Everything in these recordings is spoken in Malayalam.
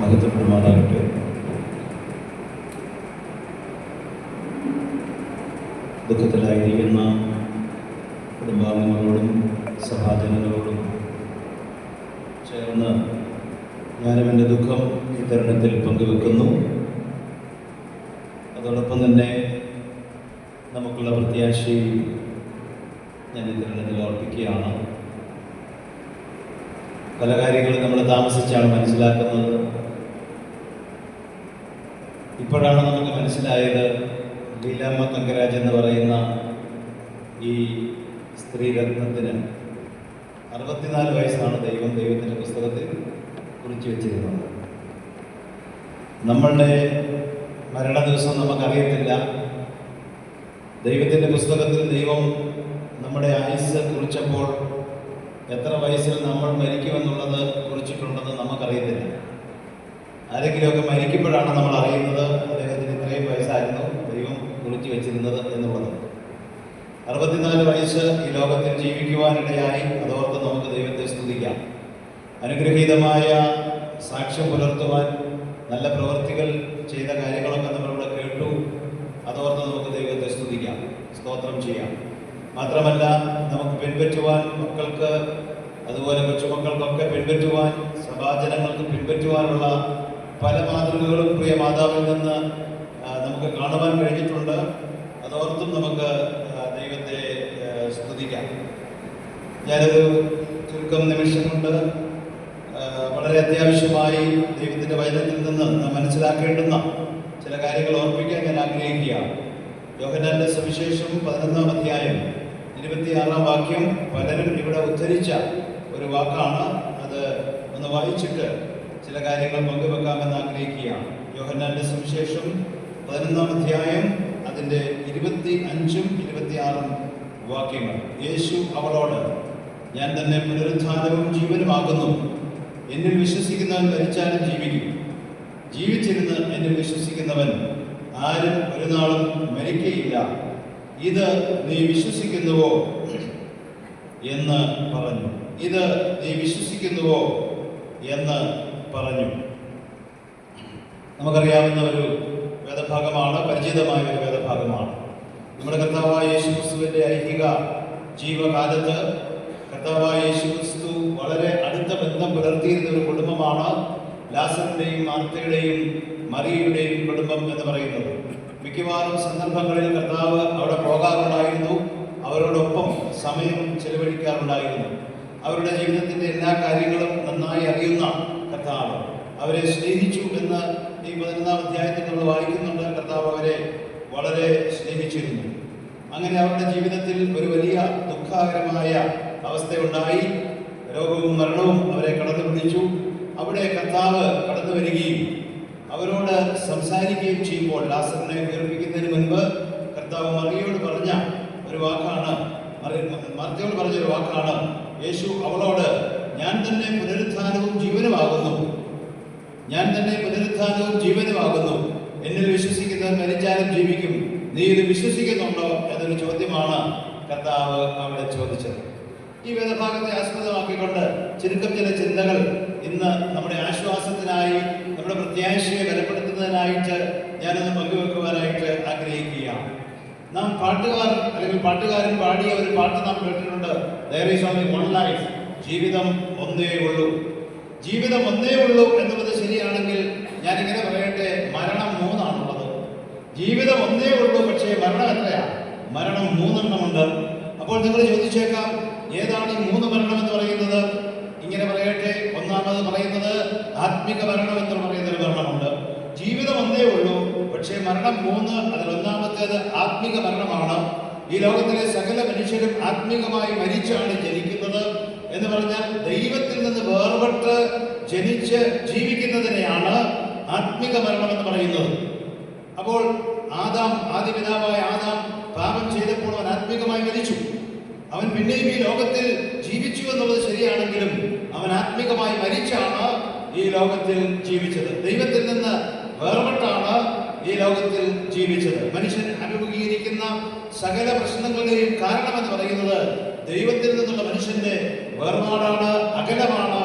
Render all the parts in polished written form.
മഹത്വപ്പെടുമാറാകട്ടെ. ദുഃഖത്തിലായിരിക്കുന്ന കുടുംബാംഗങ്ങളോടും സഭാജനങ്ങളോടും ചേർന്ന് ഞാനും എൻ്റെ ദുഃഖം ഈ തരുണത്തിൽ പങ്കുവെക്കുന്നു. അതോടൊപ്പം തന്നെ നമുക്കുള്ള പ്രത്യാശയും ഞാൻ ഈ തരുണത്തിൽ ഓർപ്പിക്കുകയാണ്. പല കാര്യങ്ങളും നമ്മൾ താമസിച്ചാണ് മനസ്സിലാക്കുന്നത്. ഇപ്പോഴാണ് നമുക്ക് മനസ്സിലായത് ലീലാമ്മ തങ്കരാജ് എന്ന് പറയുന്ന ഈ സ്ത്രീരത്നത്തിന് 64 വയസ്സാണ് ദൈവത്തിൻ്റെ പുസ്തകത്തിൽ കുറിച്ച് വെച്ചിരുന്നത്. നമ്മളുടെ മരണ ദിവസം നമുക്കറിയത്തില്ല. ദൈവത്തിൻ്റെ പുസ്തകത്തിൽ ദൈവം നമ്മുടെ ആയുസ് കുറിച്ചപ്പോൾ എത്ര വയസ്സിൽ നമ്മൾ മരിക്കുമെന്നുള്ളത് കുറിച്ചിട്ടുണ്ടെന്ന് നമുക്കറിയത്തില്ല. ആരെങ്കിലുമൊക്കെ മരിക്കുമ്പോഴാണ് നമ്മൾ അറിയുന്നത് അദ്ദേഹത്തിന് ഇത്രയും വയസ്സായിരുന്നു ദൈവം കുറിച്ച് വെച്ചിരുന്നത് എന്നുള്ളത്. 64 വയസ്സ് ഈ ലോകത്തിൽ ജീവിക്കുവാനിടയായി. അതോർത്ത് നമുക്ക് ദൈവത്തെ സ്തുതിക്കാം. അനുഗ്രഹീതമായ സാക്ഷ്യം പുലർത്തുവാൻ നല്ല പ്രവൃത്തികൾ ചെയ്ത കാര്യങ്ങളൊക്കെ നമ്മളിവിടെ കേട്ടു. അതോർത്ത് നമുക്ക് ദൈവത്തെ സ്തുതിക്കാം, സ്തോത്രം ചെയ്യാം. മാത്രമല്ല, നമുക്ക് പിൻപറ്റുവാൻ മക്കൾക്ക്, അതുപോലെ കൊച്ചുമക്കൾക്കൊക്കെ പിൻപറ്റുവാൻ, സഭാജനങ്ങൾക്ക് പിൻപറ്റുവാനുള്ള പല മാതൃകകളും പ്രിയ മാതാവിൽ നിന്ന് നമുക്ക് കാണുവാൻ കഴിഞ്ഞിട്ടുണ്ട്. അതോർത്തും നമുക്ക് ദൈവത്തെ സ്തുതിക്കാം. ഞാനൊരു ചുരുക്കം നിമിഷം കൊണ്ട് വളരെ അത്യാവശ്യമായി ദൈവത്തിൻ്റെ വചനത്തിൽ നിന്ന് നാം മനസ്സിലാക്കേണ്ടുന്ന ചില കാര്യങ്ങൾ ഓർപ്പിക്കാൻ ഞാൻ ആഗ്രഹിക്കുകയാണ്. യോഹന്നാന്റെ സുവിശേഷം 11-ാം അധ്യായം 26-ാം വാക്യം പലരും ഇവിടെ ഉദ്ധരിച്ച ഒരു വാക്കാണ്. അത് ഒന്ന് വായിച്ചിട്ട് ചില കാര്യങ്ങൾ പങ്കുവെക്കാമെന്ന് ആഗ്രഹിക്കുകയാണ്. യോഹന്നാന്റെ സുവിശേഷം 11-ാം അധ്യായം അതിൻ്റെ 25-ഉം 26-ഉം വാക്യങ്ങൾ. യേശു അവളോട്, ഞാൻ തന്നെ പുനരുത്ഥാനവും ജീവനുമാകുന്നു. എന്നിൽ വിശ്വസിക്കുന്നവൻ മരിച്ചാലും ജീവിക്കും. ജീവിച്ചിരുന്ന് എന്നിൽ വിശ്വസിക്കുന്നവൻ ആരും ഒരു നാളും മരിക്കയില്ല. ഇത് നീ വിശ്വസിക്കുന്നുവോ എന്ന് പറഞ്ഞു. ഇത് നീ വിശ്വസിക്കുന്നുവോ എന്ന് പറഞ്ഞു. നമുക്കറിയാവുന്ന ഒരു വേദഭാഗമാണ്, പരിചിതമായ ഒരു വേദഭാഗമാണ്. നമ്മുടെ കർത്താവായ യേശു ക്രിസ്തുവിൻ്റെ ഐഹിക ജീവകാലത്ത് കർത്താവായ യേശു ക്രിസ്തു വളരെ അടുത്ത ബന്ധം പുലർത്തിയിരുന്ന ഒരു കുടുംബമാണ് ലാസറിൻ്റെയും മാർത്തയുടെയും മറിയയുടെയും കുടുംബം എന്ന് പറയുന്നത്. മിക്കവാറും സന്ദർഭങ്ങളിൽ കർത്താവ് അവിടെ പോകാറുണ്ടായിരുന്നു, അവരോടൊപ്പം സമയം ചെലവഴിക്കാറുണ്ടായിരുന്നു. അവരുടെ ജീവിതത്തിൻ്റെ എല്ലാ കാര്യങ്ങളും നന്നായി അറിയുന്ന കർത്താവ് അവരെ സ്നേഹിച്ചു എന്ന് ഈ 11-ാം അധ്യായത്തിൽ നമ്മൾ വായിക്കുന്നുണ്ട്. കർത്താവ് അവരെ വളരെ സ്നേഹിച്ചിരുന്നു. അങ്ങനെ അവരുടെ ജീവിതത്തിൽ ഒരു വലിയ ദുഃഖകരമായ അവസ്ഥയുണ്ടായി. രോഗവും മരണവും അവരെ കടന്നു പിടിച്ചു. അവിടെ കർത്താവ് കടന്നു വരികയും അവരോട് സംസാരിക്കുകയും ചെയ്യുമ്പോൾ, ലാസറിനെ ഉയർപ്പിക്കുന്നതിന് മുൻപ് കർത്താവ് മറിയയോട് പറഞ്ഞ ഒരു വാക്കാണ്, മറിയയോട് പറഞ്ഞൊരു വാക്കാണ്. യേശു അവളോട്, ഞാൻ തന്നെ പുനരുത്ഥാനവും ജീവനുമാകുന്നു. ഞാൻ തന്നെ പുനരുത്ഥാനവും ജീവനുമാകുന്നു. എന്നിൽ വിശ്വസിക്കുന്നവൻ മരിച്ചാലും ജീവിക്കും. നീ ഇത് വിശ്വസിക്കുന്നുണ്ടോ എന്നൊരു ചോദ്യമാണ് കർത്താവ് അവിടെ ചോദിച്ചത്. ഈ വേദഭാഗത്തെ ആസ്പദമാക്കിക്കൊണ്ട് ചുരുക്കം ചില ചിന്തകൾ ഇന്ന് നമ്മുടെ ആശ്വാസത്തിനായി, നമ്മുടെ പ്രത്യാശയെ ബലപ്പെടുത്തുന്നതിനായിട്ട് ഞാനൊന്ന് പങ്കുവെക്കുവാനായിട്ട് ആഗ്രഹിക്കുകയാണ്. നാം പാട്ടുകാർ അല്ലെങ്കിൽ പാട്ടുകാരൻ പാടിയ ഒരു പാട്ട് നാം കേട്ടിട്ടുണ്ട്. There is only one life. ജീവിതം ഒന്നേ ഉള്ളൂ. ജീവിതം ഒന്നേ ഉള്ളൂ എന്നുള്ളത് ശരിയാണെങ്കിൽ ഞാനിങ്ങനെ പറയട്ടെ, മരണം 3 ആണുള്ളത്. ജീവിതം ഒന്നേ ഉള്ളൂ, പക്ഷേ മരണം എത്രയാണ്? മരണം 3 എണ്ണമുണ്ട്. അപ്പോൾ നിങ്ങൾ ചോദിച്ചേക്കാം, ഏതാണ് ഈ 3 മരണം എന്ന് പറയുന്നത്? ഇങ്ങനെ പറയട്ടെ, ഒന്നാമത് പറയുന്നത് ആത്മിക മരണം എന്ന് പറയുന്നൊരു മരണമുണ്ട്. ജീവിതം ഒന്നേ ഉള്ളൂ, പക്ഷേ മരണം 3. അതിലൊന്നാമത്തേത് ആത്മിക മരണമാണ്. ഈ ലോകത്തിലെ സകല മനുഷ്യരും ആത്മികമായി മരിച്ചാണ് ജനിക്കുന്നത്. എന്ന് പറഞ്ഞാൽ ദൈവത്തിൽ നിന്ന് വേർപെട്ട് ജനിച്ച് ജീവിക്കുന്നതിനെയാണ് ആത്മിക മരണം എന്ന് പറയുന്നത്. അപ്പോൾ ആദിപിതാവായ ആദാം പാപം ചെയ്തപ്പോൾ അവൻ ആത്മികമായി മരിച്ചു. അവൻ പിന്നെയും ഈ ലോകത്തിൽ ജീവിച്ചു എന്നുള്ളത് ശരിയാണെങ്കിലും അവൻ ആത്മികമായി മരിച്ചാണ് ഈ ലോകത്തിൽ ജീവിച്ചത്. ദൈവത്തിൽ നിന്ന് വേർപെട്ടാണ് ഈ ലോകത്തിൽ ജീവിച്ചത്. മനുഷ്യൻ അഭിമുഖീകരിക്കുന്ന സകല പ്രശ്നങ്ങളുടെയും കാരണമെന്ന് പറയുന്നത് ദൈവത്തിൽ നിന്നുള്ള മനുഷ്യന്റെ വേർപാടാണ്, അകലമാണ്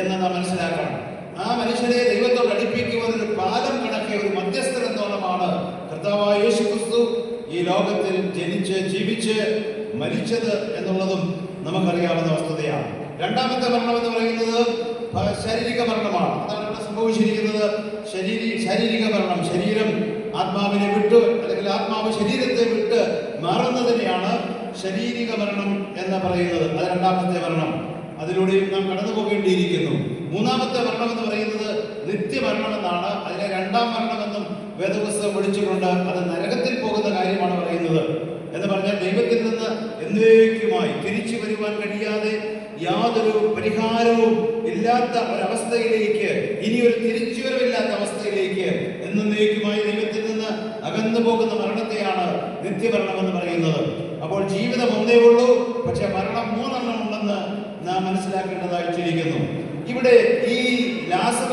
എന്ന് നാം മനസ്സിലാക്കണം. ആ ആ മനുഷ്യനെ ദൈവത്തോട് അടുപ്പിക്കുവാൻ ഒരു പാലം കണക്കെ, ഒരു മധ്യസ്ഥൻ എന്നോണമാണ് കർത്താവായ യേശു ക്രിസ്തു ഈ ലോകത്തിൽ ജനിച്ച് ജീവിച്ച് മരിച്ചത് എന്നുള്ളതും നമുക്കറിയാവുന്ന വസ്തുതയാണ്. രണ്ടാമത്തെ മരണം എന്ന് പറയുന്നത് ശാരീരിക മരണമാണ്. അതാണ് ഇവിടെ സംഭവിച്ചിരിക്കുന്നത്. ശാരീരിക മരണം, ശരീരം ആത്മാവിനെ വിട്ട് അല്ലെങ്കിൽ ആത്മാവ് ശരീരത്തെ വിട്ട് മാറുന്നതിനെയാണ് ശാരീരിക മരണം എന്ന് പറയുന്നത്. അത് രണ്ടാമത്തെ മരണം. അതിലൂടെയും നാം കടന്നു പോകേണ്ടിയിരിക്കുന്നു. മൂന്നാമത്തെ മരണം എന്ന് പറയുന്നത് നിത്യമരണം എന്നാണ്. അതിനെ രണ്ടാം മരണമെന്നും വേദപുസ്തകം വിളിച്ചിട്ടുണ്ട്. അത് നരകത്തിൽ പോകുന്ന കാര്യമാണ് പറയുന്നത്. എന്ന് പറഞ്ഞാൽ ദൈവത്തിൽ നിന്ന് എന്നേക്കുമായി തിരിച്ചു വരുവാൻ കഴിയാതെ യാതൊരു പരിഹാരവും ഇല്ലാത്ത ഒരവസ്ഥയിലേക്ക്, ഇനിയൊരു തിരിച്ചുവരവില്ലാത്ത അവസ്ഥയിലേക്ക് എന്നേക്കുമായി ദൈവത്തിൽ നിന്ന് അകന്നു പോകുന്ന മരണത്തെയാണ് നിത്യമരണം എന്ന് പറയുന്നത്. അപ്പോൾ ജീവിതം ഒന്നേ ഉള്ളൂ, പക്ഷെ മരണം മൂന്നെണ്ണം ഉണ്ടെന്ന് നാം മനസ്സിലാക്കേണ്ടതായിട്ടിരിക്കുന്നു. ഇവിടെ ഈ ലാസർ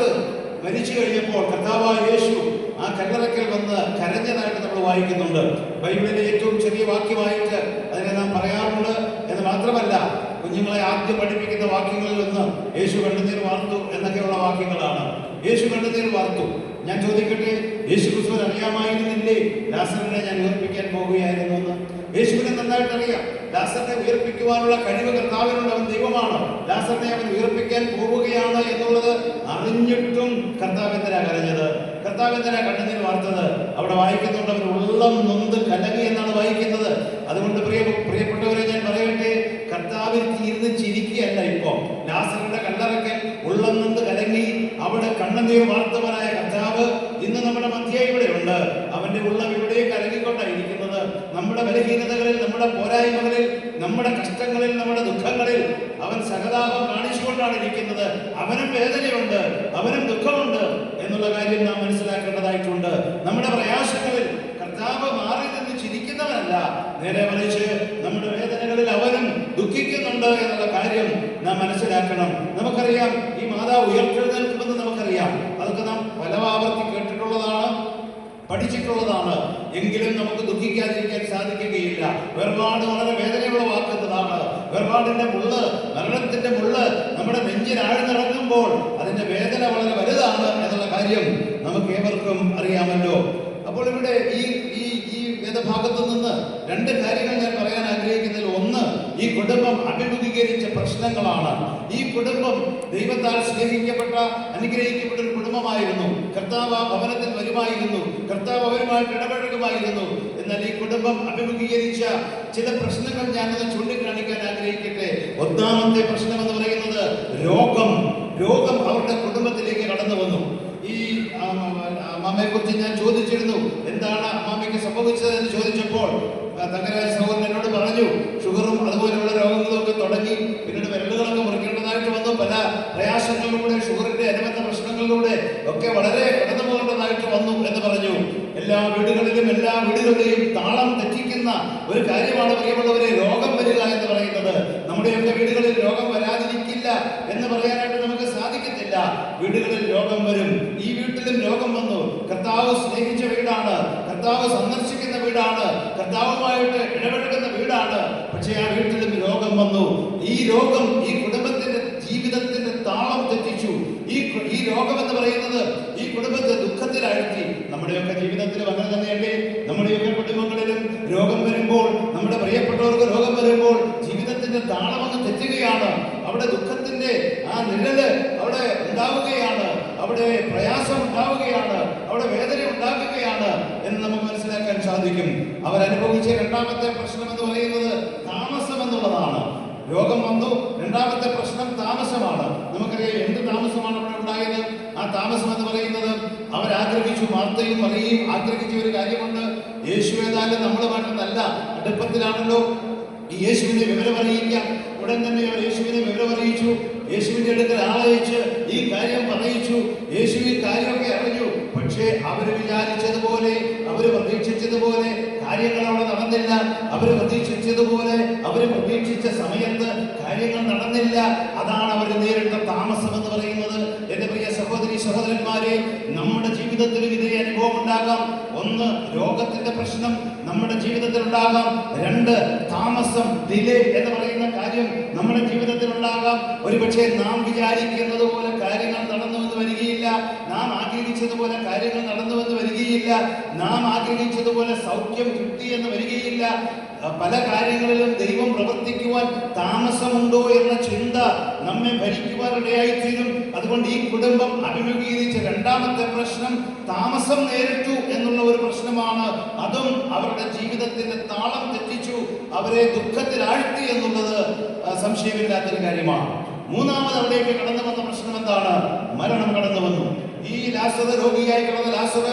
മരിച്ചു കഴിഞ്ഞപ്പോൾ കർത്താവായ യേശു ആ കല്ലറയ്ക്കൽ വന്ന് കരഞ്ഞതായിട്ട് നമ്മൾ വായിക്കുന്നുണ്ട്. ബൈബിളിലെ ഏറ്റവും ചെറിയ വാക്യമായിട്ട് അതിനെ നാം പറയാറുണ്ട്. എന്ന് മാത്രമല്ല, കുഞ്ഞുങ്ങളെ ആദ്യം പഠിപ്പിക്കുന്ന വാക്യങ്ങളിൽ ഒന്ന് യേശു കണ്ണുനീർ വാർത്തു എന്നൊക്കെയുള്ള വാക്യങ്ങളാണ്. യേശു കണ്ണുനീർ വാർത്തു. ഞാൻ ചോദിക്കട്ടെ, യേശു ക്രിസ്തുവിന് അറിയാമായിരുന്നില്ലേ ലാസറിനെ ഞാൻ ഉയർപ്പിക്കാൻ പോകുകയായിരുന്നു എന്ന്? യേശുവിനെ നന്നായിട്ട് അറിയാം. ലാസറിനെ ഉയർപ്പിക്കുവാനുള്ള കഴിവ് കർത്താവിനുള്ള അവൻ ദൈവമാണ്. ലാസറിനെ അവൻ ഉയർപ്പിക്കാൻ പോവുകയാണ് എന്നുള്ളത് അറിഞ്ഞിട്ടും കർത്താവ് എന്തിനാ കരഞ്ഞത്? കർത്താവ് എന്തിനാ കണ്ണുനീർ വാർത്തത്? അവിടെ വായിക്കുന്നുണ്ട്, അവൻ ഉള്ളം നൊന്ത് കലങ്ങി എന്നാണ് വായിക്കുന്നത്. അതുകൊണ്ട് പ്രിയപ്പെട്ടവരെ ഞാൻ പറയട്ടെ, കർത്താവിൽ ഇരുന്ന് ചിരിക്കുകയല്ല. ഇപ്പോ ലാസറിന്റെ കല്ലറയ്ക്കൽ ഉള്ളം നൊന്ത് കലങ്ങി അവിടെ കണ്ണുനീർ വാർത്തവനായ കർത്താവ് ഇന്ന് നമ്മുടെ മധ്യേ ഇവിടെ ഉണ്ട്. അവന്റെ ഉള്ളം ഇവിടെ കലങ്ങിക്കൊണ്ടായിരിക്കുന്നത്. നമ്മുടെ ബലഹീനതകളിൽ, നമ്മുടെ പോരായ്മകളിൽ, നമ്മുടെ കഷ്ടങ്ങളിൽ, നമ്മുടെ ദുഃഖങ്ങളിൽ അവൻ സഹതാപം കാണിച്ചുകൊണ്ടാണ് ഇരിക്കുന്നത്. അവനും വേദനയുണ്ട്, അവനും ദുഃഖമുണ്ട് എന്നുള്ള കാര്യം നാം മനസ്സിലാക്കേണ്ടതായിട്ടുണ്ട്. നമ്മുടെ പ്രയാസങ്ങളിൽ കർത്താവ് മാറി നിന്ന് ചിരിക്കുന്നവനല്ല, നേരെ മറിച്ച് നമ്മുടെ വേദനകളിൽ അവനും ദുഃഖിക്കുന്നുണ്ട് എന്നുള്ള കാര്യം നാം മനസ്സിലാക്കണം. നമുക്കറിയാം, ഈ മാതാവ് ഉയർത്തെഴുന്നേൽക്കുമെന്ന് നമുക്കറിയാം. അതൊക്കെ നാം പല ആവർത്തി കേട്ടിട്ടുള്ളതാണ്, പഠിച്ചിട്ടുള്ളതാണ്. എങ്കിലും നമുക്ക് ദുഃഖിക്കാതിരിക്കാൻ സാധിക്കുകയില്ല. വേർപാട് വളരെ വേദനയുള്ള വാക്കുന്നതാണ്. വേർപാടിന്റെ മുള്ള്, മരണത്തിന്റെ മുള്ള് നമ്മുടെ നെഞ്ചിൽ ആഴ്ന്നിറങ്ങുമ്പോൾ അതിന്റെ വേദന വളരെ വലുതാണ് എന്നുള്ള കാര്യം നമുക്ക് ഏവർക്കും അറിയാമല്ലോ. അപ്പോൾ ഇവിടെ ഈ വേദഭാഗത്തു നിന്ന് രണ്ട് കാര്യങ്ങൾ ഞാൻ പറയാൻ ആഗ്രഹിക്കുന്നതിൽ ഒന്ന്, ഈ കുടുംബം അഭിമുഖീകരിച്ച പ്രശ്നങ്ങളാണ്. ഈ കുടുംബം ദൈവത്താൽ സ്നേഹിക്കപ്പെട്ട, അനുഗ്രഹിക്കപ്പെട്ട ഒരു കുടുംബമായിരുന്നു. കർത്താവ് ആ ഭവനത്തിൽ വരുമായിരുന്നു, കർത്താവ് അവരുമായിട്ട് ഇടപഴകുമായിരുന്നു. എന്നാൽ ഈ കുടുംബം അഭിമുഖീകരിച്ച ചില പ്രശ്നങ്ങൾ ഞാനത് ചൂണ്ടിക്കാണിക്കാൻ ആഗ്രഹിക്കട്ടെ. ഒന്നാമത്തെ പ്രശ്നം എന്ന് പറയുന്നത് രോഗം അവരുടെ കുടുംബത്തിലേക്ക് കടന്നു വന്നു. ഈ അമ്മാമ്മയെ കുറിച്ച് ഞാൻ ചോദിച്ചിരുന്നു, എന്താണ് അമ്മാമ്മയ്ക്ക് സംഭവിച്ചത് എന്ന് ചോദിച്ചപ്പോൾ തങ്കരാജ സഹോദരൻ എന്നോട് പറഞ്ഞു, ഷുഗറും അതുപോലെയുള്ള രോഗങ്ങളും ഒക്കെ തുടങ്ങി. പിന്നീട് വിരലുകളൊക്കെ മുറിക്കേണ്ടതായിട്ട് വന്നു. പല പ്രയാസങ്ങളിലൂടെ, ഷുഗറിന്റെ അനുബന്ധ പ്രശ്നങ്ങളിലൂടെ ഒക്കെ വളരെ കടന്നു പോകേണ്ടതായിട്ട് വന്നു എന്ന് പറഞ്ഞു. എല്ലാ വീടുകളുടെയും താളം തെറ്റിക്കുന്ന ഒരു കാര്യമാണ് പ്രിയമുള്ളവരെ രോഗം വരിക എന്ന് പറയുന്നത്. നമ്മുടെയൊക്കെ വീടുകളിൽ രോഗം വരാതിരിക്കില്ല എന്ന് പറയാനായിട്ട് നമുക്ക് സാധിക്കത്തില്ല. വീടുകളിൽ രോഗം വരും. ഈ വീട്ടിലും രോഗം വന്നു. കർത്താവ് സ്നേഹിച്ച വീടാണ്, കർത്താവ് സന്ദർശിക്കുന്ന വീടാണ്, കർത്താവുമായിട്ട് ഇടപെടുന്ന വീടാണ്. പക്ഷേ ആ വീട്ടിലും രോഗം വന്നു. ഈ രോഗം ഈ കുടുംബത്തിന്റെ ജീവിതത്തിന്റെ താളം തെറ്റിച്ചു. ഈ രോഗം എന്ന് പറയുന്നത് ഈ കുടുംബത്തെ ദുഃഖത്തിലാഴ്ത്തി. നമ്മുടെയൊക്കെ ജീവിതത്തിലും അങ്ങനെ തന്നെയല്ലേ? നമ്മുടെയൊക്കെ കുടുംബങ്ങളിലും രോഗം വരുമ്പോൾ, നമ്മുടെ പ്രിയപ്പെട്ടവർക്ക് രോഗം വരുമ്പോൾ ജീവിതത്തിന്റെ താളമൊന്ന് തെറ്റുകയാണ്. അവിടെ ദുഃഖത്തിന്റെ ആ നിഴല് അവിടെ ഉണ്ടാവുകയാണ്, അവിടെ പ്രയാസം ഉണ്ടാവുകയാണ്, അവിടെ വേദന ഉണ്ടാക്കുകയാണ് എന്ന് നമുക്ക് മനസ്സിലാക്കാൻ സാധിക്കും. അവരനുഭവിച്ച രണ്ടാമത്തെ പ്രശ്നം എന്ന് പറയുന്നത് താമസം എന്നുള്ളതാണ്. രോഗം വന്നു, രണ്ടാമത്തെ പ്രശ്നം താമസമാണ്. നമുക്കറിയാം എന്ത് താമസമാണ് അവിടെ ഉണ്ടായത്. ആ താമസം എന്ന് പറയുന്നത് അവരാഗ്രഹിച്ചു, മാർത്തയും മറിയയും ആഗ്രഹിച്ച ഒരു കാര്യമുണ്ട്. യേശു ഏതായാലും നമ്മളുമായിട്ട് നല്ല അടുപ്പത്തിലാണല്ലോ, യേശുവിനെ വിവരം അറിയിക്കാം. ഉടൻ തന്നെ അവർ യേശുവിനെ വിവരം അറിയിച്ചു. യേശുവിന്റെ അടുക്കൽ ആളയച്ച് ഈ കാര്യം പറയിച്ചു. യേശു ഈ കാര്യമൊക്കെ അറിഞ്ഞു. പക്ഷേ അവര് വിചാരിച്ചതുപോലെ, അവര് പ്രതീക്ഷിച്ചതുപോലെ കാര്യങ്ങൾ അവിടെ നടന്നില്ല. അവര് പ്രതീക്ഷിച്ചതുപോലെ, അവര് പ്രതീക്ഷിച്ച സമയത്ത് കാര്യങ്ങൾ നടന്നില്ല. അതാണ് അവർ നേരിട്ട താമസം എന്ന് പറയുന്നത്. എന്റെ പ്രിയ സഹോദരി സഹോദരന്മാരെ, നമ്മുടെ ജീവിതത്തിലും ഇതേ അനുഭവം ഉണ്ടാകാം. ഒന്ന്, രോഗത്തിന്റെ പ്രശ്നം നമ്മുടെ ജീവിതത്തിൽ ഉണ്ടാകാം. രണ്ട്, താമസം, ഡിലേ എന്ന് പറയുന്ന കാര്യം നമ്മുടെ ജീവിതത്തിൽ ഉണ്ടാകാം. ഒരുപക്ഷെ നാം വിചാരിക്കുന്നത് പോലെ കാര്യങ്ങൾ നടന്നു എന്ന് വരികയില്ല. ആഗ്രഹിച്ചതുപോലെ കാര്യങ്ങൾ നടന്നുവെന്ന് വരികയില്ല. നാം ആഗ്രഹിച്ചതുപോലെ സൗഖ്യം കിട്ടി എന്ന് വരികയില്ല. പല കാര്യങ്ങളിലും ദൈവം പ്രവർത്തിക്കുവാൻ താമസമുണ്ടോ എന്ന ചിന്ത നമ്മെ ഭരിക്കുവാനിടയായിത്തീരും. അതുകൊണ്ട് ഈ കുടുംബം അഭിമുഖീകരിച്ച രണ്ടാമത്തെ പ്രശ്നം താമസം നേരിട്ടു എന്നുള്ള ഒരു പ്രശ്നമാണ്. അതും അവരുടെ ജീവിതത്തിന്റെ താളം തെറ്റിച്ചു, അവരെ ദുഃഖത്തിലാഴ്ത്തി എന്നുള്ളത് സംശയമില്ലാത്തൊരു കാര്യമാണ്. മൂന്നാമത് അവിടേക്ക് കടന്നു വന്ന പ്രശ്നം എന്താണ്? മരണം കടന്നു വന്നു. ഈ ലാസർ, രോഗിയായി കിടന്ന ലാസർ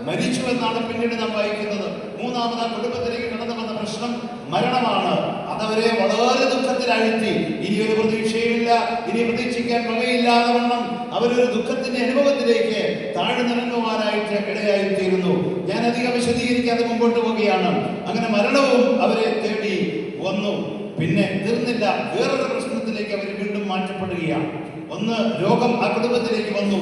മരിച്ചു എന്നാണ് പിന്നീട് നാം വായിക്കുന്നത്. മൂന്നാമത് ആ കുടുംബത്തിലേക്ക് കടന്നു വന്ന പ്രശ്നം മരണമാണ്. അതവരെ വളരെ ദുഃഖത്തിലാഴ്ത്തി. ഇനിയൊരു പ്രതീക്ഷയുമില്ല, ഇനി പ്രതീക്ഷിക്കാൻ വകയില്ലാതെ വണ്ണം അവരൊരു ദുഃഖത്തിന്റെ അനുഭവത്തിലേക്ക് താഴ്ന്നിറങ്ങുവാനായിട്ട് ഇടയായിത്തീരുന്നു. ഞാൻ അധികം വിശദീകരിക്കാതെ മുമ്പോട്ട് പോവുകയാണ്. അങ്ങനെ മരണവും അവരെ തേടി വന്നു. പിന്നെ തീർന്നില്ല, വേറൊരു പ്രശ്നത്തിലേക്ക് അവർ വീണ്ടും മാറ്റപ്പെടുകയാണ്. ഒന്ന്, രോഗം ആ കുടുംബത്തിലേക്ക് വന്നു.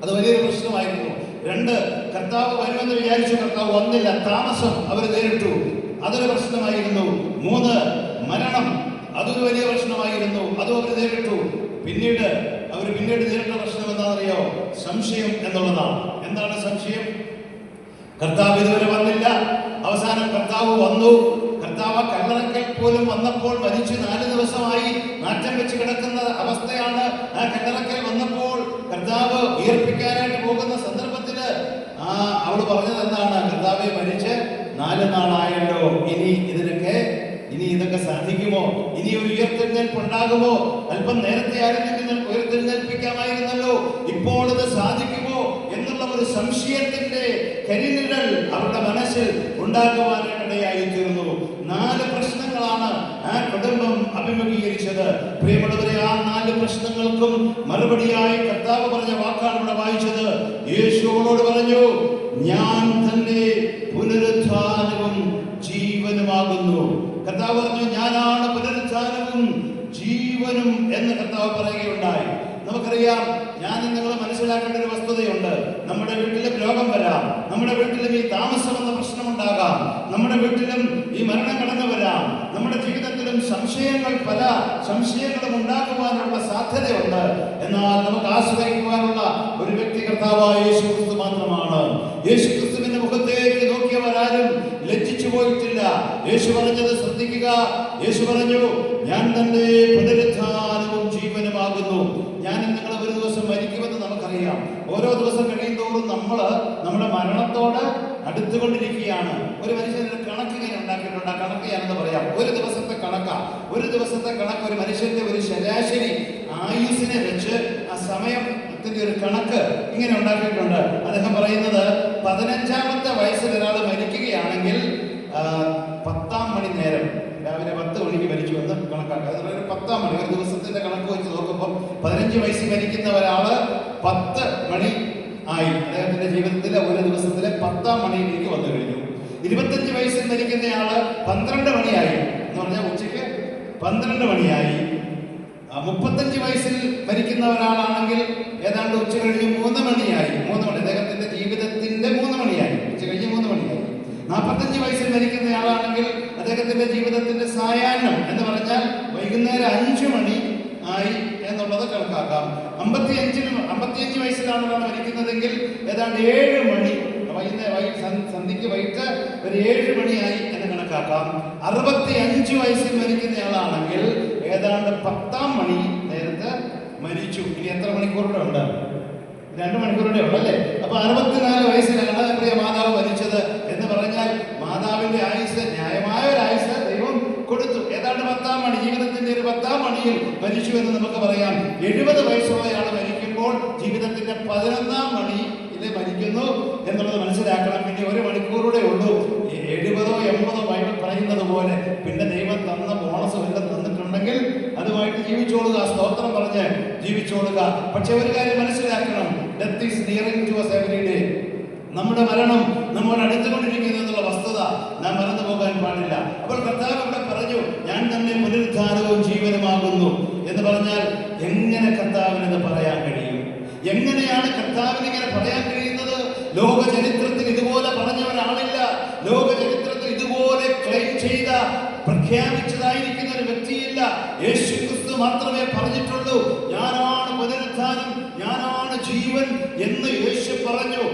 അത് വലിയൊരു പ്രശ്നമായിരുന്നു. രണ്ട്, കർത്താവ് വരുമെന്ന് വിചാരിച്ചു, കർത്താവ് വന്നില്ല, താമസം അവർ നേരിട്ടു, അതൊരു പ്രശ്നമായിരുന്നു. മൂന്ന്, മരണം, അതൊരു വലിയ പ്രശ്നമായിരുന്നു, അതും അവർ നേരിട്ടു. പിന്നീട് നേരിട്ട പ്രശ്നം എന്താണെന്നറിയോ? സംശയം എന്നുള്ളതാണ്. എന്താണ് സംശയം? കർത്താവ് ഇതുവരെ വന്നില്ല, അവസാനം കർത്താവ് വന്നു. കർത്താവ് കല്ലറക്കൽ പോലും വന്നപ്പോൾ മരിച്ചു 4 ദിവസമായി നാറ്റം വെച്ച് കിടക്കുന്ന അവസ്ഥയാണ്. ആ കല്ലറക്കൽ വന്നപ്പോൾ കർത്താവ് ഉയർപ്പിക്കാനായിട്ട് പോകുന്ന സന്ദർഭത്തില് അവള് പറഞ്ഞത് എന്താണ്? കർത്താവെ മരിച്ച് 4 നാളായല്ലോ, ഇനി ഇതൊക്കെ സാധിക്കുമോ? ഇനി ഒരു ഉയർത്തെഴുന്നേൽപ്പ് ഉണ്ടാകുമോ? അല്പം നേരത്തെ ആരെങ്കിലും ഉയർത്തെഴുന്നേൽപ്പിക്കാമായിരുന്നല്ലോ, ഇപ്പോൾ ഇത് സാധിക്കുമോ എന്നുള്ള ഒരു സംശയത്തിന്റെ കരിനിഴൽ അവരുടെ മനസ്സിൽ ഉണ്ടാക്കുവാനിടയായി തീർന്നു. 4 പ്രശ്നങ്ങളാണ് ആ കുടുംബം അഭിമുഖീകരിച്ചത്. പ്രിയമുള്ളവരെ, ആ 4 പ്രശ്നങ്ങൾക്കും മറുപടിയായി കർത്താവ് പറഞ്ഞ വാക്കാണ് ഇവിടെ വായിച്ചത്. യേശുവോട് പറഞ്ഞു, ഞാൻ തന്നെ പുനരുത്ഥാനവും ജീവനുമാകുന്നു. കർത്താവ് പറഞ്ഞു, ഞാനാണ് പുനരുത്ഥാനവും ജീവനും എന്ന് കർത്താവ് പറയുകയുണ്ടായി. നമുക്കറിയാം, ഞാൻ നിങ്ങൾ മനസ്സിലാക്കേണ്ട ഒരു വസ്തുതയുണ്ട്. നമ്മുടെ വീട്ടിലും രോഗം വരാം, നമ്മുടെ വീട്ടിലും ഈ താമസം എന്ന പ്രശ്നമുണ്ടാകാം, നമ്മുടെ വീട്ടിലും ഈ മരണം കടന്നു വരാം, നമ്മുടെ ജീവിതത്തിലും പല സംശയങ്ങളും ഉണ്ടാക്കുവാനുള്ള സാധ്യതയുണ്ട്. എന്നാൽ നമുക്ക് ആശ്രയിക്കുവാനുള്ള ഒരു വ്യക്തി കർത്താവായ യേശുക്രിസ്തു മാത്രമാണ്. യേശുക്രിസ്തുവിന്റെ മുഖത്തേക്ക് നോക്കിയവരാരും ലജ്ജിച്ചു പോയിട്ടില്ല. യേശു പറഞ്ഞത് ശ്രദ്ധിക്കുക. യേശു പറഞ്ഞു, ഞാൻ തന്നെ പുനരുത്ഥാനവും ജീവനുമാകുന്നു. ഞാൻ നിങ്ങൾ ഒരു ദിവസം മരിക്കുമെന്ന് നമുക്കറിയാം. ഓരോ ദിവസം കഴിയുന്തോറും നമ്മുടെ മരണത്തോട് അടുത്തുകൊണ്ടിരിക്കുകയാണ്. ഒരു മനുഷ്യനൊരു കണക്ക് ഇങ്ങനെ ഉണ്ടാക്കിയിട്ടുണ്ട്. ആ കണക്ക് ഞാനെന്ന് പറയാം. ഒരു ദിവസത്തെ കണക്ക് ഒരു മനുഷ്യന്റെ ഒരു ശരാശരി ആയുസിനെ വെച്ച് ആ സമയത്തിന്റെ ഒരു കണക്ക് ഇങ്ങനെ ഉണ്ടാക്കിയിട്ടുണ്ട്. അദ്ദേഹം പറയുന്നത് 15ാമത്തെ വയസ്സിൽ ഒരാൾ മരിക്കുകയാണെങ്കിൽ 10-ാം മണി നേരം, രാവിലെ 10 മണിക്ക് മരിച്ചു എന്ന് കണക്കാക്കുക. അതൊരു 10-ാം മണി, ഒരു ദിവസത്തിന്റെ കണക്ക് വെച്ച് നോക്കുമ്പോൾ 15 വയസ്സിൽ മരിക്കുന്ന ഒരാള് 10 മണി ആയി. അദ്ദേഹത്തിന്റെ ജീവിതത്തിലെ ഒരു ദിവസത്തിലെ 10-ാം മണിയിലേക്ക് വന്നു കഴിഞ്ഞു. 25 വയസ്സിൽ മരിക്കുന്നയാള് 12 മണിയായി എന്ന് പറഞ്ഞാൽ ഉച്ചയ്ക്ക് 12 മണിയായി. 35 വയസ്സിൽ മരിക്കുന്ന ഒരാളാണെങ്കിൽ ഏതാണ്ട് ഉച്ച കഴിഞ്ഞ് 3 മണിയായി. 3 മണി അദ്ദേഹത്തിന്റെ ജീവിതത്തിന്റെ 3 മണിയായി, ഉച്ച കഴിഞ്ഞ് 3 മണിയായി. 45 വയസ്സിൽ മരിക്കുന്നയാളാണെങ്കിൽ അദ്ദേഹത്തിന്റെ ജീവിതത്തിന്റെ സായാഹ്നം എന്ന് പറഞ്ഞാൽ വൈകുന്നേരം 5 മണി ആയി എന്നുള്ളത് കണക്കാക്കാം. 55 വയസ്സിലാണ് ഒരാൾ മരിക്കുന്നതെങ്കിൽ ഏതാണ്ട് 7 മണി, സന്ധ്യയ്ക്ക് വൈകിട്ട് ഒരു 7 മണിയായി എന്ന് കണക്കാക്കാം. 65 വയസ്സിൽ മരിക്കുന്നയാളാണെങ്കിൽ ഏതാണ്ട് 10-ാം മണി നേരത്തെ മരിച്ചു. ഇനി എത്ര മണിക്കൂറുടെ ഉണ്ട്? 2 മണിക്കൂറുടെ ഉണ്ടല്ലേ? അപ്പൊ 64 വയസ്സിലാണ് പ്രിയ മാതാവ് മരിച്ചത് എന്ന് പറഞ്ഞാൽ മാതാവിന്റെ ആയുസ്, ന്യായമായ ഒരു ആയുസ് ദൈവം കൊടുത്തു. ഏതാണ്ട് 10-ാം മണി, ജീവിതത്തിന്റെ ഒരു 10-ാം മണിയിൽ മരിച്ചു എന്ന് നമുക്ക് പറയാം. 70 വയസ്സുള്ളയാൾ മരിക്കുമ്പോൾ ജീവിതത്തിന്റെ 11-ാം മണിയിലെ മരിക്കുന്നു എന്നുള്ളത് മനസ്സിലാക്കണം. പിന്നെ 1 മണിക്കൂറൂടെ ഉള്ളൂ. 70-ഓ 80-ഓ ബൈബിൾ പറയുന്നത് പോലെ പിന്നെ ദൈവം തന്ന ബോണസ് വല്ലതും തന്നിട്ടുണ്ടെങ്കിൽ അതുമായിട്ട് ജീവിച്ചോളുക, സ്തോത്രം പറഞ്ഞ് ജീവിച്ചോളുക. പക്ഷെ ഒരു കാര്യം മനസ്സിലാക്കണം, death is nearing to us every day. നമ്മുടെ മരണം നമ്മോട് അടുത്തുകൊണ്ടിരിക്കുന്നു എന്നുള്ള വസ്തുത നാം മറന്നു പോകാൻ പാടില്ല. അപ്പോൾ കർത്താവ് ഇവിടെ പറഞ്ഞു, ഞാൻ തന്നെ പുനരുത്ഥാനവും ജീവനുമാകുന്നു എന്ന് പറഞ്ഞാൽ എങ്ങനെ കർത്താവിനെന്ന് പറയാൻ കഴിയും? എങ്ങനെയാണ് കർത്താവിന് ഇങ്ങനെ പറയാൻ കഴിയുന്നത്? ലോക ചരിത്രത്തിൽ ഇതുപോലെ പറഞ്ഞ ഒരാളില്ല. ലോക ചരിത്രത്തിൽ ഇതുപോലെ ക്ലെയിം ചെയ്ത, പ്രഖ്യാപിച്ചതായിരിക്കുന്ന ഒരു വ്യക്തിയില്ല. യേശുക്രിസ്തു മാത്രമേ പറഞ്ഞിട്ടുള്ളൂ, ഞാനാണ് പുനരുത്ഥാനം, ഞാനാണ് ജീവൻ എന്ന് യേശു പറഞ്ഞു.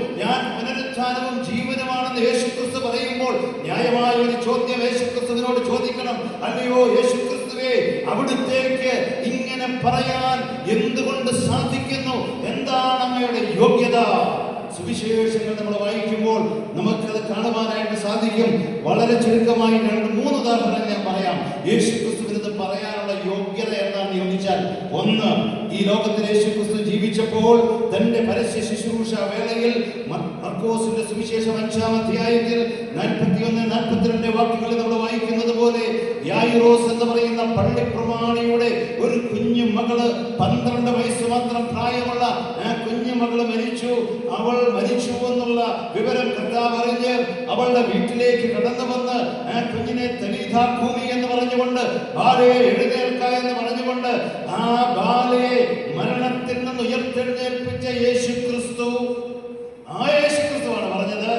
പറയാൻ എന്തുകൊണ്ട് സാധിക്കുന്നു? എന്താണ് അങ്ങയുടെ യോഗ്യത? സുവിശേഷങ്ങൾ നമ്മൾ വായിക്കുമ്പോൾ നമുക്കത് കാണുവാനായിട്ട് സാധിക്കും. വളരെ ചുരുക്കമായി 2-3 ഉദാഹരണങ്ങൾ ഞാൻ പറയാം. യേശുക്രിസ്തുവിന് ഇത് പറയാനുള്ള യോഗ്യത എന്താണെന്ന് ചോദിച്ചാൽ, ഒന്ന്, ഈ ലോകത്തിൽ യേശുക്രിസ്തു ജീവിച്ചപ്പോൾ തന്റെ പരസ്യ ശുശ്രൂഷ വേളയിൽ മർക്കോസിന്റെ സുവിശേഷം 5-ാം അധ്യായത്തിൽ 41-42 വാക്യങ്ങളിൽ നമ്മൾ വായിക്കുന്നത് പോലെ യായിറോസ് എന്ന് പറയുന്ന പള്ളിപ്രമാണിയുടെ ഒരു കുഞ്ഞു മകള്, 12 വയസ്സ് മാത്രം പ്രായമുള്ള ആ കുഞ്ഞു മകള് മരിച്ചു. അവൾ മരിച്ചു എന്നുള്ള വിവരം കർത്താവ് അറിഞ്ഞ് അവളുടെ വീട്ടിലേക്ക് കടന്നു വന്ന് ആ കുഞ്ഞിനെ തലീഥാ ഖൂമി എന്ന് പറഞ്ഞുകൊണ്ട്, ബാലയെ എഴുന്നേൽക്ക എന്ന് പറഞ്ഞുകൊണ്ട് ആ ബാലയെ മരണത്തിൽ നിന്ന് ഉയർത്തെഴുന്നേൽപ്പിച്ച യേശുക്രിസ്തു, ആ യേശുക്രിസ്തുവാണ് പറഞ്ഞത്,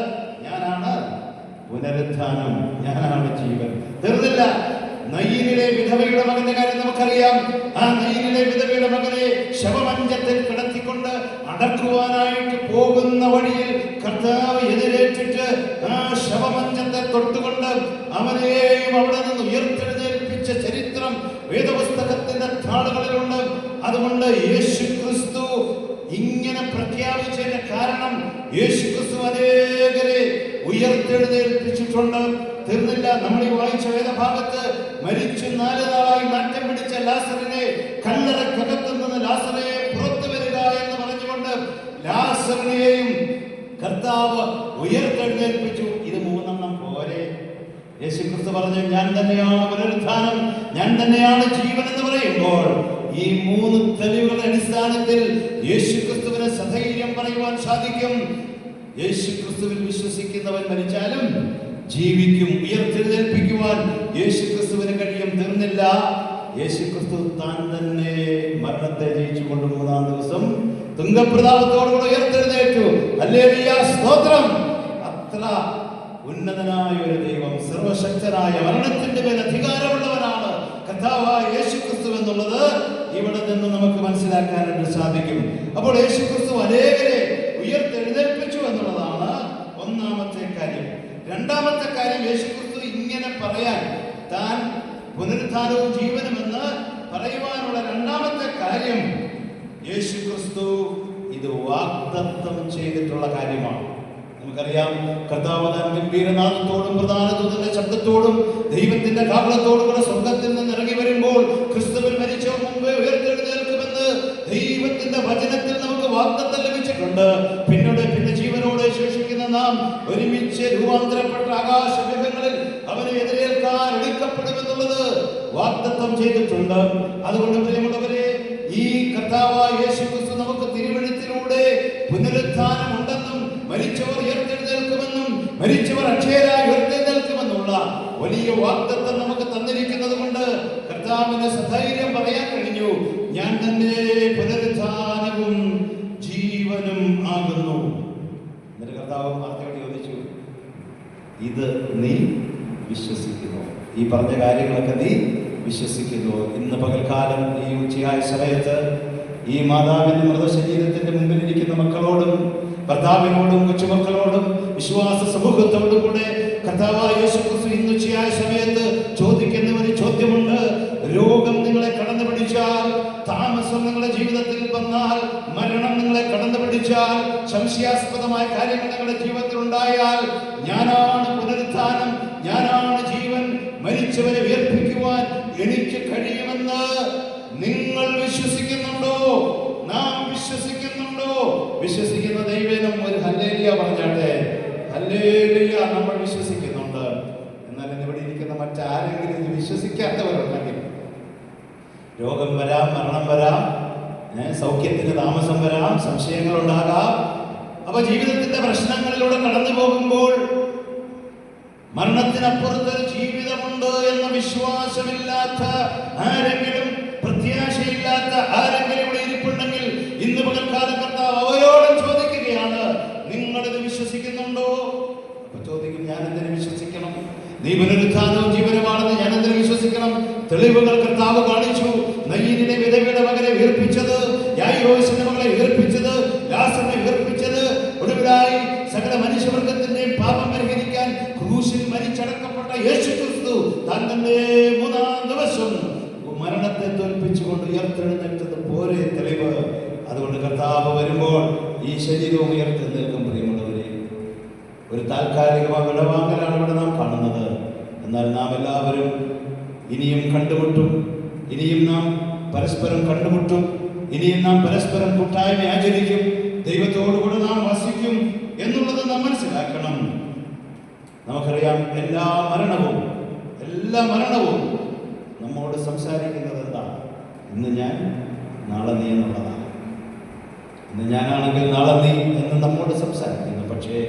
ഞാനാണ് പുനരുത്ഥാനം, ഞാനാണ് ജീവൻ. തീർന്നില്ല. നയീനിലെ വിധവയുടെ മകന്റെ കാര്യം നമുക്കറിയാം. ആ നയീനിലെ വിധവയുടെ മകനെ ശവമഞ്ചത്തിൽ കിടത്തിക്കൊണ്ട് അടക്കുവാനായിട്ട് പോകുന്ന വഴിയിൽ കർത്താവ് എതിരേറ്റിട്ട് ആ ശവമഞ്ചത്തെ തൊട്ടുകൊണ്ട് അവനെയും അവിടെ നിന്ന് ഉയർത്തെഴുന്നേൽപ്പിച്ച ചരിത്രം വേദപുസ്തകത്തിന്റെ താളുകളിലുണ്ട്. അതുകൊണ്ട് യേശുക്രിസ്തു ഇങ്ങനെ പ്രഖ്യാപിച്ചതിന്റെ കാരണം, യേശുക്രിസ്തു അനേകരെ ഉയർത്തെഴുന്നേൽപ്പിച്ചിട്ടുണ്ട്. തീർന്നില്ല. നമ്മൾ ഈ വായിച്ച വേദഭാഗത്ത് മരിച്ചു 4 നാളായി നാറ്റം പിടിച്ച ലാസറിനെ കല്ലറക്കകത്തു നിന്ന് ലാസറെ പുറത്തു വരിക എന്ന് പറഞ്ഞുകൊണ്ട് ലാസറിനെയും കർത്താവ് ഉയർത്തെഴുന്നേൽപ്പിച്ചു. ഇത് 3 പോരെ? യേശുക്രിസ്തു പറഞ്ഞു, ഞാൻ തന്നെയാണ് പുനരുത്ഥാനം, ഞാൻ തന്നെയാണ് ജീവൻ എന്ന് പറയുമ്പോൾ ഈ 3 തെളിവുകളുടെ അടിസ്ഥാനത്തിൽ യേശുക്രിസ്തുവിനെ സധൈര്യം പറയുവാൻ സാധിക്കും. യേശുക്രിസ്തുവിൽ വിശ്വസിക്കുന്നവൻ മരിച്ചാലും ജീവിക്കും. ഉയർത്തെഴുന്നേൽപ്പിക്കുവാൻ യേശുക്രിസ്തുവിന് കഴിയും. തീർന്നില്ല. യേശുക്രിസ്തു താൻ തന്നെ മരണത്തെ ജയിച്ചുകൊണ്ട് 3-ാം ദിവസം തുങ്കപ്രതാപത്തോടുകൂടെ ഉയർത്തെഴുന്നേറ്റു. ഹല്ലേലൂയ, സ്തോത്രം. അത്ര ഉന്നതനായ ഒരു ദൈവം, സർവശക്തനായ, മരണത്തിന്റെ മേൽ അധികാരമുള്ളവനാണ് കർത്താവായ യേശുക്രിസ്തു എന്നുള്ളത് ഇവിടെ നിന്ന് നമുക്ക് മനസ്സിലാക്കാനായിട്ട് സാധിക്കും. അപ്പോൾ യേശുക്രിസ്തു അനേകരെ ഉയർത്തെഴുന്നേൽപ്പിച്ചു എന്നുള്ളതാണ് ഒന്നാമത്തെ കാര്യം. രണ്ടാമത്തെ കാര്യം, യേശുക്രിസ്തു ഇങ്ങനെ പറയാൻ, താൻ പുനരുത്ഥാനവും ജീവനുമെന്ന് പറയുവാനുള്ള രണ്ടാമത്തെ കാര്യം, യേശുക്രിസ്തു ഇത് വാഗ്ദത്തം ചെയ്തിട്ടുള്ള കാര്യമാണ്. നമുക്കറിയാം, കർത്താവ് താൻ ഗംഭീരനാദത്തോടും പ്രധാന ദൂതന്റെ ശബ്ദത്തോടും ദൈവത്തിന്റെ കാഹളത്തോടും കൂടെ സ്വർഗ്ഗത്തിൽ നിന്ന് ഇറങ്ങി വരുമ്പോൾ ക്രിസ്തുവിൽ മരിച്ചവർ മുമ്പേ ഉയർത്തെഴുന്നേൽക്കുമെന്ന് ദൈവത്തിന്റെ വചനത്തിൽ നമുക്ക് വാഗ്ദത്തം ലഭിച്ചിട്ടുണ്ട്. പിന്നെ ജീവനോടെ ശേഷിക്കുന്ന നാം ഒരുമിച്ച് രൂപാന്തരപ്പെട്ട ആകാശമേഘങ്ങളിൽ അവനെ എതിരേൽക്കാൻ എടുക്കപ്പെടുമെന്നുള്ളത് വാഗ്ദത്തം ചെയ്തിട്ടുണ്ട്. അതുകൊണ്ട് പ്രിയമുള്ളവരെ, ഈ കർത്താവായ യേശുക്രിസ്തു നമുക്ക് തിരുവെഴുത്തിലൂടെ പുനരുത്ഥാനം ഉണ്ടെന്നും മരിച്ചവർ ഉയർത്തെഴുന്നേൽക്കുമെന്നും മരിച്ചവർ അക്ഷയരായി ഉയർത്തെഴുന്നേൽക്കുമെന്നുള്ള വലിയ വാഗ്ദത്തം നമുക്ക് തന്നിരിക്കുന്നത് കൊണ്ട് കർത്താവിന് സധൈര്യം പറയാൻ കഴിഞ്ഞു, ഞാൻ തന്നെ പുനരുത്ഥാനവും ജീവനും ആകുന്നു. എന്നിട്ട് കർത്താവ് മാർത്തയോട് ചോദിച്ചു, ഇത് നീ വിശ്വസിക്കുന്നു? ഈ പറഞ്ഞ കാര്യങ്ങളൊക്കെ നീ വിശ്വസിക്കുന്നു? ഇന്ന് പകൽക്കാലം ഈ ഉച്ചയായ സമയത്ത് ഈ മാതാവിന്റെ മൃതശരീരത്തിന്റെ മുമ്പിൽ ഇരിക്കുന്ന മക്കളോടും ഭർത്താവിനോടും കൊച്ചുമക്കളോടും വിശ്വാസ സമൂഹത്തോടും കൂടെ കർത്താവായ യേശുക്രിസ്തു ഇന്ന് ഉച്ചയായ സമയത്ത് ചോദിക്കുന്ന ഒരു ചോദ്യമുണ്ട്. രോഗം നിങ്ങളെ കടന്നു പിടിച്ചാൽ, താമസം നിങ്ങളുടെ ജീവിതത്തിൽ വന്നാൽ, മരണം നിങ്ങളെ കടന്നു പിടിച്ചാൽ, സംശയാസ്പദമായ കാര്യങ്ങൾ നിങ്ങളുടെ ജീവിതത്തിൽ ഉണ്ടായാൽ, ഞാനാണ് പുനരുത്ഥാനം, ഞാനാണ് ജീവൻ, മരിച്ചവരെ ഉയർപ്പിക്കുവാൻ എനിക്ക് കഴിയുമെന്ന് നിങ്ങൾ വിശ്വസിക്കുന്നുണ്ടോ? നാം വിശ്വസിക്കുന്നുണ്ടോ? വിശ്വസിക്കുന്ന ദൈവനും ഒരു ഹല്ലേലൂയ പറഞ്ഞാട്ടെ. ഹല്ലേലൂയ, നമ്മൾ വിശ്വസിക്കുന്നുണ്ട്. എന്നാൽ ഇവിടെ ഇരിക്കുന്ന മറ്റാരെങ്കിലും ഇത് വിശ്വസിക്കാത്തവരുണ്ടെങ്കിൽ, രോഗം വരാം, മരണം വരാം, സൗഖ്യത്തിന് താമസം വരാം, സംശയങ്ങൾ ഉണ്ടാകാം. അപ്പൊ ജീവിതത്തിന്റെ പ്രശ്നങ്ങളിലൂടെ കടന്നു പോകുമ്പോൾ മരണത്തിനപ്പുറത്ത് ജീവിതമുണ്ട് എന്ന വിശ്വാസമില്ലാത്ത ആരെങ്കിലും, പ്രത്യാശയില്ലാത്ത ആരെങ്കിലും ഇവിടെ ഇരിപ്പുണ്ടെങ്കിൽ ഇന്ന് പകൽക്കാലം കർത്താവ് അവരോടും ചോദിക്കുകയാണ്, നിങ്ങളിത് വിശ്വസിക്കുന്നുണ്ടോ? അപ്പൊ ചോദിക്കും, ഞാൻ എന്തിനു വിശ്വസിക്കണം? നീ പുനരുത്ഥാനവും ജീവനുമാണെന്ന് ഞാൻ എന്തിനു വിശ്വസിക്കണം? തെളിവുകൾ കർത്താവ് കാണിച്ചു. നയീനിലെ വിധവയുടെ മകനെ ഉയർപ്പിച്ചത്, യായിറോസിന്റെ മകളെ ഉയർപ്പിച്ചത്, ലാസറിനെ ഉയർപ്പിച്ചത്, ഒടുവിലായി സകല മനുഷ്യവർഗത്തിന്റെയും പാപം പരിഹരിക്കാൻ ക്രൂശിൽ മരിച്ചടക്കപ്പെട്ട യേശുക്രിസ്തു താൻ തന്നെ 3-ാം ദിവസം മരണത്തെ തോൽപ്പിച്ചുകൊണ്ട് ഉയർത്തെഴുന്നേറ്റത് പോരെ തെളിവ്. അതുകൊണ്ട് കർത്താവ് വരുമ്പോൾ ഈ ശരീരവും ഉയർത്തെഴുന്നേൽക്കും. പ്രിയമുള്ളവരെ, ഒരു താൽക്കാലികമായ വിടവാങ്ങലാണ് ഇവിടെ നാം കാണുന്നത്. എന്നാൽ നാം എല്ലാവരും ഇനിയും കണ്ടുമുട്ടും, ഇനിയും നാം പരസ്പരം കണ്ടുമുട്ടും, ഇനിയും നാം പരസ്പരം കൂട്ടായ്മ ആചരിക്കും, ദൈവത്തോടുകൂടെ നാം വസിക്കും എന്നുള്ളത് നാം മനസ്സിലാക്കണം. നമുക്കറിയാം, എല്ലാ മരണവും നമ്മോട് സംസാരിക്കുന്നത് എന്താണ്? ഇന്ന് ഞാൻ നാളെ നീ എന്നുള്ളതാണ്. ഇന്ന് ഞാനാണെങ്കിൽ നാളെ നീ എന്ന് നമ്മോട് സംസാരിക്കുന്നു. പക്ഷേ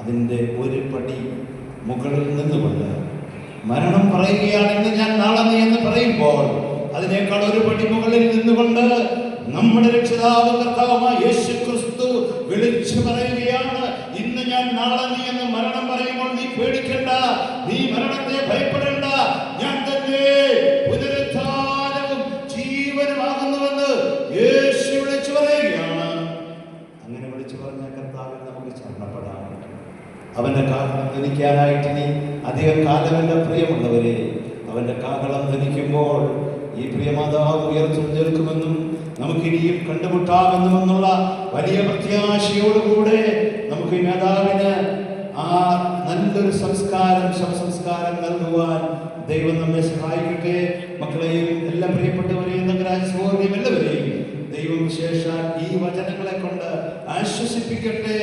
അതിൻ്റെ ഒരു പടി മുകളിൽ നിന്നുകൊണ്ട് മരണം പറയുകയാണ് ഇന്ന് ഞാൻ നാളെ നീ എന്ന് പറയുമ്പോൾ, അതിനേക്കാൾ ഒരു പടി മുകളിൽ നിന്നുകൊണ്ട് നമ്മുടെ രക്ഷിതാവ് കർത്താവായ യേശു ക്രിസ്തു വിളിച്ചു പറയുകയാണ്, ഇന്ന് ഞാൻ നാളെ നീ എന്ന് മരണം പറയുമ്പോൾ നീ പേടിക്കണ്ട, നീ മരണത്തെ ഭയപ്പെടേണ്ട, ഞാൻ തന്നെ പുനരുത്ഥാനവും ജീവനുമാകുന്നുവെന്ന് യേശു വിളിച്ചു പറയുകയാണ്. അങ്ങനെ വിളിച്ചു പറഞ്ഞ കർത്താവിൽ നമുക്ക് ശരണപ്പെടാം. അവന്റെ കാഹളം ധനിക്കാനായിട്ട് ഇനി അധികം കാലമല്ല പ്രിയമുള്ളവരെ. അവന്റെ കാഹളം ധനിക്കുമ്പോൾ ഈ പ്രിയമാതാവ് ഉയർത്തെഴുന്നേൽക്കുമെന്നും നമുക്കിനിയും കണ്ടുമുട്ടാമെന്നുമെന്നുള്ള വലിയ പ്രത്യാശയോടുകൂടെ നമുക്ക് ഈ മാതാവിന് ആ നല്ലൊരു ശവസംസ്കാരം നൽകുവാൻ ദൈവം നമ്മെ സഹായിക്കട്ടെ. മക്കളെയും എല്ലാ പ്രിയപ്പെട്ടവരെയും നഗരാജ് എല്ലാവരെയും ദൈവം വിശേഷാൽ ഈ വചനങ്ങളെ കൊണ്ട് ആശ്വസിപ്പിക്കട്ടെ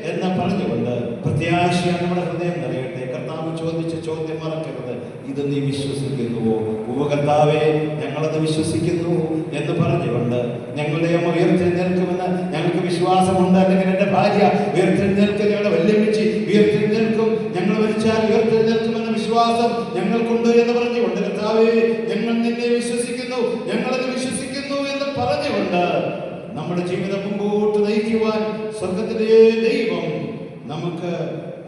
എന്ന് പറഞ്ഞുകൊണ്ട് പ്രത്യാശയാണ് നമ്മുടെ ഹൃദയം നിറയട്ടെ. കർത്താവ് ചോദിച്ച ചോദ്യം മറക്കരുത്, ഇത് നീ വിശ്വസിക്കുന്നുവോ? ഉപകർത്താവേ, ഞങ്ങളത് വിശ്വസിക്കുന്നു എന്ന് പറഞ്ഞുകൊണ്ട് ഞങ്ങളുടെ അമ്മ ഉയർത്തെഴുന്നേൽക്കുമെന്ന് ഞങ്ങൾക്ക് വിശ്വാസമുണ്ട്. അല്ലെങ്കിൽ എൻ്റെ ഭാര്യ ഉയർത്തെഴുന്നേൽക്കും, ഞങ്ങളുടെ വല്യമ്മച്ചി ഉയർത്തെഴുന്നേൽക്കും, ഞങ്ങൾ മരിച്ചാൽ ഉയർത്തെഴുന്നേൽക്കുമെന്ന വിശ്വാസം ഞങ്ങൾക്കുണ്ട് എന്ന് പറഞ്ഞുകൊണ്ട് കർത്താവേ, ഞങ്ങൾ നിന്നെ വിശ്വസിക്കുന്നു, ഞങ്ങളത് വിശ്വസിക്കുന്നു എന്ന് പറഞ്ഞുകൊണ്ട് നമ്മുടെ ജീവിതം മുമ്പോട്ട് നയിക്കുവാൻ സ്വർഗത്തിലെ ദൈവം നമുക്ക്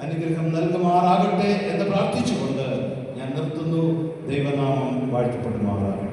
അനുഗ്രഹം നൽകുമാറാകട്ടെ എന്ന് പ്രാർത്ഥിച്ചുകൊണ്ട് ഞാൻ നിർത്തുന്നു. ദൈവനാമം വാഴ്ത്തപ്പെടുമാറാകട്ടെ.